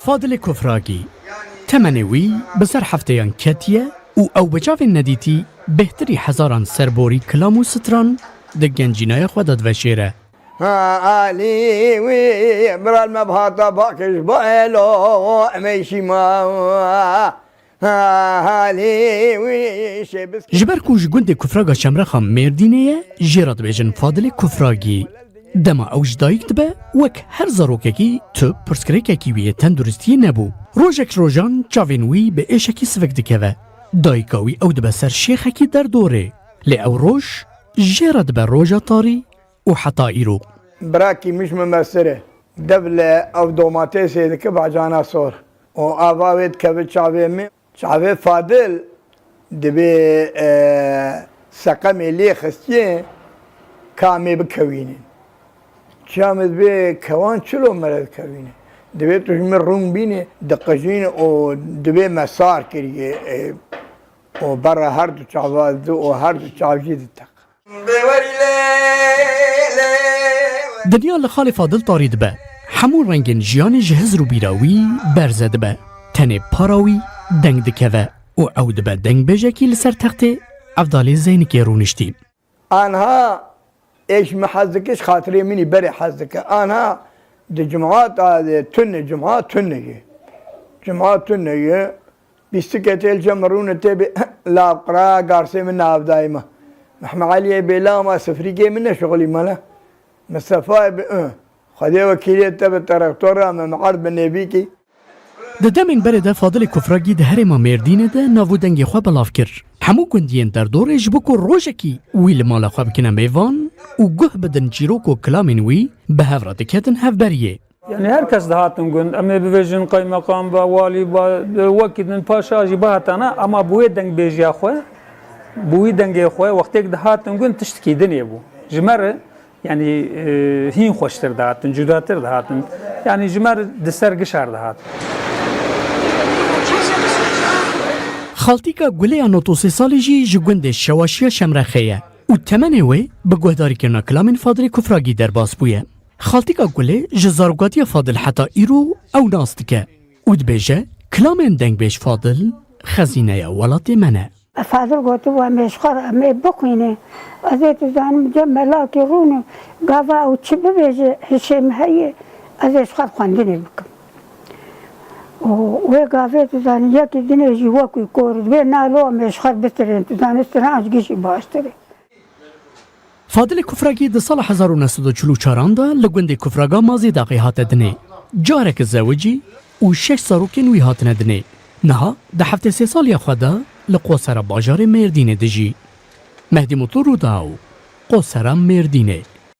فاضل كفراقي تمنوي بسر حفتيان كاتية او بجاف النديتي بهتري حزاران سربوري كلامو ستران دقان جناية خودت وشيرة علي وي برال مبهاتا باكش بايلو ميشي ما علي وي شبس جبركوش قند كفراقا شمرخا ميردينية جيرات بيجن فاضل كفراقي دما اوج دايك دبا وك هر زاروكاكي تو پرسكريكاكي ويه تندرستي نبو روجك روجان چاوين به ايشاكي سفك دكوا دايكاوي او دبا سر شيخاكي در دوره لي او روش جيرات با روجا طاري وحطا ايرو براكي مش ممثله دبل او دوماتي سيدك بعجانا صور او اباويت كبت شعبي شعبي فاضل دبي سقم لي خستين كامي بكوينين شامل بي كوان شلو مرد كوينين دبي تجمع روم بيني دقجين او دبي مسار كريه او برا هردو شعبات او هردو شعبجي دتق دنیا لخال فاضل طاري دبا حمون رنگن جيان جهز رو بيراوي برزه دبا تنه پاراوي دنگ دكوا او دبا دنگ بجاكي لسر تخته افضالي زينكي رونشتي آنها ايش محزكش خاطري مني بري حزك آنها دي جمعات تن جمعات جمعات تنية بيستكت الجمرون تبي لا قرا قارسي من ناب دايما محمد علي بلا ما سفريقي منه شغلي ماله مسافة خدي وكيلية تبي تراكتورة من معرض بالنبيكي د دمنگ بره ده فاضل کفراگی ده هرما مردینه ده ناو دنگی خواه بلاف کر همو گندین در دوره جبکو روژکی ویل مالا خواه بکنه میوان و گه بدن جیروکو کلامین وی به هفرات کتن هفبریه يعني هركز دهاتن قند أما بفيجن قاي مقام والي وكيدن باشا جي بهاتنا أما بوي دنگ بيجي أخوه بوي دنگ أخوه وقتك دهاتن قند تشتكي دنيا بو جمر يعني هين خوشتر دهاتن جداتر دهاتن يعني جمر دسر قشار دهاتن خالتیکا گله نوتوسی سالی جی جگوند شواشی شمرخیه و تمنه وی به گهداری کرنا کلامین فاضل کفراگی در باس بویه خالتیکا گله جزارگاتی فاضل حتا ایرو او ناستکه و دبیجه کلامین دنگ بیش فاضل خزینه ولات منه فاضل قلت له مشخر أمي بقيني أزيت زان ملاك يرونه قافا أو تشبه بيجي هشام هي أزيت خار خاندني بك وقافت زان يكي دنيا جواك يكور بينا لو مشخر بترين زان استراج جيشي باشتري فاضل کفراگی ده سال 1944 ده لگوند کفراگا مازی داقی هات دنه جارک زوجی و 6 ساروکین وی هات ندنه نها ده 7 سال خدا لقوسر باجار مردینه دجی مهدی مطلو رو داو قوسر مردینه